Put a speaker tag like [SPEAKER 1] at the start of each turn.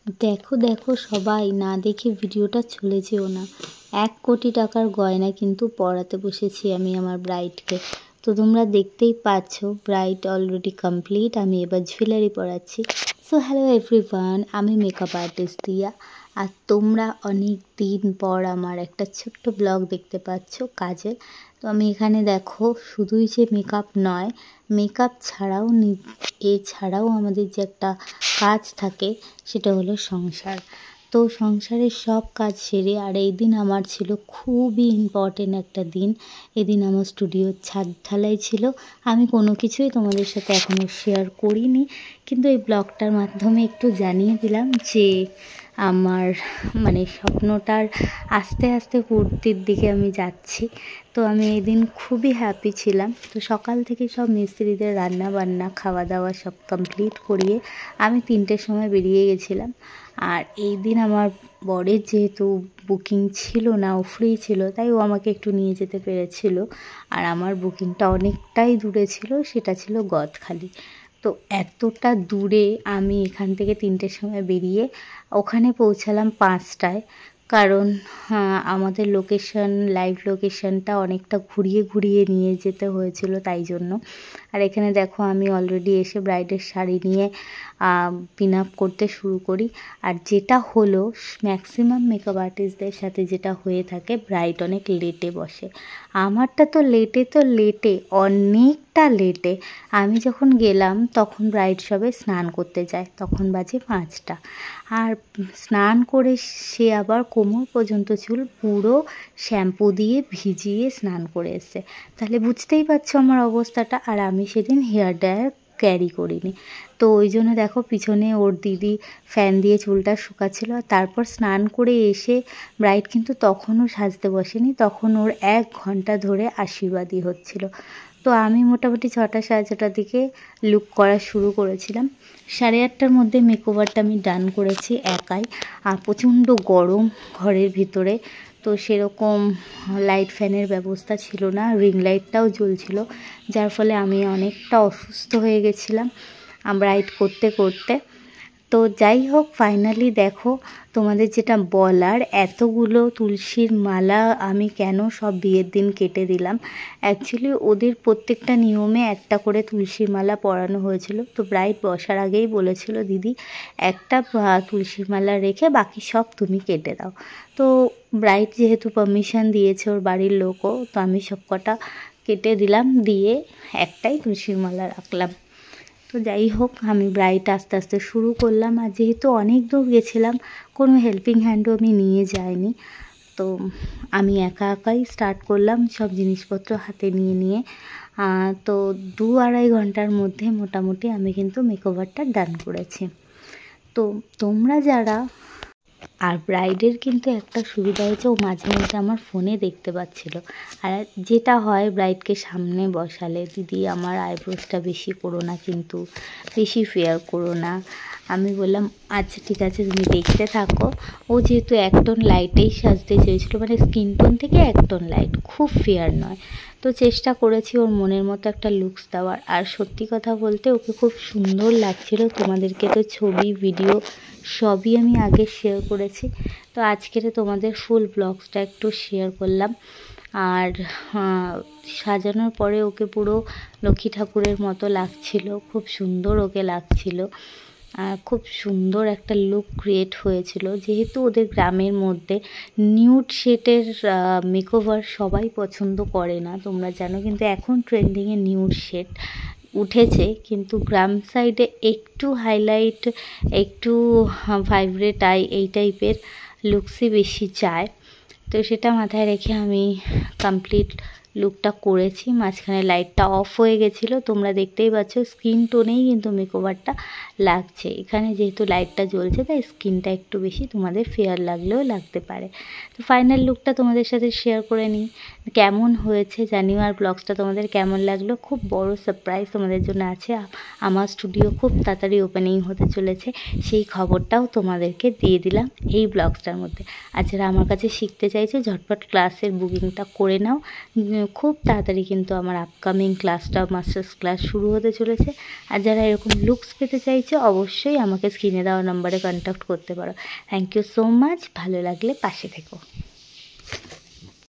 [SPEAKER 1] দেখো দেখো সবাই, না দেখে ভিডিওটা চলে যেও না। 1 কোটি টাকার গয়না কিন্তু পরাতে বসেছি আমি আমার ব্রাইডকে। তো তোমরা দেখতেই পাচ্ছ ব্রাইড অলরেডি কমপ্লিট, আমি এবার জুয়েলারি পরাচ্ছি। সো হ্যালো এভরিওয়ান, আমি মেকআপ আর্টিস্ট দিয়া। আর তোমরা অনেক দিন পর আমার একটা ছোট্ট ব্লগ দেখতে পাচ্ছ কাজের। তো আমি এখানে দেখো শুধুই যে মেকআপ নয়, মেকআপ ছাড়াও এছাড়াও আমাদের যে একটা কাজ থাকে সেটা হলো সংসার। তো সংসারের সব কাজ সেরে আর এই দিন আমার ছিল খুবই ইম্পর্টেন্ট একটা দিন। এদিন আমার স্টুডিওর ছাদ ঢালাই ছিল। আমি কোনো কিছুই তোমাদের সাথে এখনও শেয়ার করিনি, কিন্তু এই ব্লগটার মাধ্যমে একটু জানিয়ে দিলাম যে আমার স্বপ্নটার আস্তে আস্তে পূর্তির দিকে আমি যাচ্ছি। তো আমি এই দিন খুবই হ্যাপি ছিলাম। তো সকাল থেকে সব মিস্ত্রিদের রান্না বান্না খাওয়া দাওয়া সব কমপ্লিট করিয়ে আমি 3টের সময় বেরিয়ে গেছিলাম। আর এই দিন আমার বরের যেহেতু বুকিং ছিল না, ও ফ্রি ছিল, তাই ও আমাকে একটু নিয়ে যেতে পেরেছিল। আর আমার বুকিংটা অনেকটাই দূরে ছিল, সেটা ছিল গদখালি। তো এতটা দূরে আমি এখান থেকে 3টের সময় বেরিয়ে ওখানে পৌঁছালাম 5টায়, কারণ আমাদের লাইভ লোকেশনটা অনেকটা ঘুরিয়ে ঘুরিয়ে নিয়ে যেতে হয়েছিল তাই জন্য। আর এখানে দেখো আমি অলরেডি এসে ব্রাইডের শাড়ি নিয়ে পিন আপ করতে শুরু করি। আর যেটা হলো ম্যাক্সিমাম মেকআপ আর্টিস্টদের সাথে যেটা হয়ে থাকে, ব্রাইড অনেক লেটে বসে। আমারটা তো লেটে অনেকটা লেটে। আমি যখন গেলাম তখন ব্রাইড সবে স্নান করতে যায়, তখন বাজে 5টা। আর স্নান করে সে আবার কোমর পর্যন্ত চুল পুরো শ্যাম্পু দিয়ে ভিজিয়ে স্নান করে এসছে। তাহলে বুঝতেই পারছো আমার অবস্থাটা। আর আমি সেদিন হেয়ার ড্রায়ার ক্যারি করিনি, তো ওই জন্য দেখো পিছনে ওর দিদি ফ্যান দিয়ে চুলটা শুকাচ্ছিল। তারপর স্নান করে এসে ব্রাইড কিন্তু তখনও সাজতে বসেনি, তখন ওর 1 ঘন্টা ধরে আশীর্বাদই হচ্ছিল। তো আমি মোটামুটি 6টা সাড়ে 6টার দিকে লুক করা শুরু করেছিলাম। 8:30টার মধ্যে মেকওভারটা আমি ডান করেছি একাই। আর প্রচণ্ড গরম ঘরের ভিতরে, তো সেরকম লাইট ফ্যানের ব্যবস্থা ছিল না, রিং লাইটটাও জ্বলছিল, যার ফলে আমি অনেকটা অসুস্থ হয়ে গেছিলাম ব্রাইড করতে করতে। তো যাই হোক, ফাইনালি দেখো তোমাদের যেটা বলার, এতগুলো তুলসীর মালা আমি কেন সব বিয়ের দিন কেটে দিলাম। অ্যাকচুয়ালি ওদের প্রত্যেকটা নিয়মে একটা করে তুলসীর মালা পরানো হয়েছিল। তো ব্রাইড বসার আগেই বলেছিল, দিদি একটা তুলসীর মালা রেখে বাকি সব তুমি কেটে দাও। তো ব্রাইড যেহেতু পারমিশন দিয়েছে ওর বাড়ির লোকও, তো আমি সব কটা কেটে দিলাম, দিয়ে একটাই তুলসীর মালা রাখলাম। তো যাই হোক, আমি ব্রাইড আস্তে আস্তে শুরু করলাম। আর যেহেতু অনেক দূর গেছিলাম, কোনো হেল্পিং হ্যান্ডও আমি নিয়ে যাইনি, তো আমি একাই স্টার্ট করলাম সব জিনিসপত্র হাতে নিয়ে। তো 2-2.5 ঘন্টার মধ্যে মোটামুটি আমি কিন্তু মেকওভারটা ডান করেছি। তো তোমরা যারা, আর ব্রাইডের কিন্তু একটা সুবিধা হয়েছে, ও মাঝে মাঝে আমার ফোনে দেখতে পাচ্ছিল। আর যেটা হয়, ব্রাইডকে সামনে বসালে, দিদি আমার আইব্রোসটা বেশি করো না, কিন্তু বেশি ফেয়ার করো না। আমি বললাম আচ্ছা ঠিক আছে, তুমি দেখতে থাকো। ও যেহেতু 1 টোন লাইটেই সাজতে চেয়েছিলো, স্কিন টোন থেকে 1 টোন লাইট, খুব ফেয়ার নয়। তো চেষ্টা করেছি ওর মনের মতো একটা লুকস দেওয়ার। আর সত্যি কথা বলতে ওকে খুব সুন্দর লাগছিল। তোমাদেরকে তো ছবি ভিডিও সবই আমি আগে শেয়ার করেছি, তো আজকের তোমাদের ফুল ব্লগসটা একটু শেয়ার করলাম। আর সাজানোর পরে ওকে পুরো লক্ষ্মী ঠাকুরের মতো লাগছিল, খুব সুন্দর ওকে লাগছিল। খুব সুন্দর একটা লুক ক্রিয়েট হয়েছিল। যেহেতু ওদের গ্রামের মধ্যে নিউড শেডের মেকওভার সবাই পছন্দ করে না, তোমরা জানো, কিন্তু এখন ট্রেন্ডিংয়ে নিউড শেড উঠেছে। কিন্তু গ্রাম সাইডে একটু হাইলাইট, একটু ভাইব্রেট আই, এই টাইপের লুকসই বেশি চায়। তো সেটা মাথায় রেখে আমি কমপ্লিট লুকটা করেছি। মাঝখানে লাইটটা অফ হয়ে গেছিলো, তোমরা দেখতেই পাচ্ছ স্কিন টোনেই কিন্তু মেকওভারটা লাগছে। এখানে যেহেতু লাইটটা জ্বলছে, তাই স্কিনটা একটু বেশি তোমাদের ফেয়ার লাগলেও লাগতে পারে। তো ফাইনাল লুকটা তোমাদের সাথে শেয়ার করে নিই, কেমন হয়েছে জানিও। আর ব্লগসটা তোমাদের কেমন লাগলো, খুব বড় সারপ্রাইজ তোমাদের জন্য আছে। আমার স্টুডিও খুব তাড়াতাড়ি ওপেনিং হতে চলেছে, সেই খবরটাও তোমাদেরকে দিয়ে দিলাম এই ব্লগসটার মধ্যে। আর যারা আমার কাছে শিখতে চাইছো, ঝটপট ক্লাসের বুকিংটা করে নাও। খুব তাড়াতাড়ি কিন্তু আমার আপকামিং ক্লাসটা মাস্টার্স ক্লাস শুরু হতে চলেছে। আর যারা এরকম লুকস পেতে চাইছে অবশ্যই আমাকে স্ক্রিনে দেওয়া নাম্বারে কন্ট্যাক্ট করতে পারো। Thank you so much. ভালো লাগলে পাশে থেকো।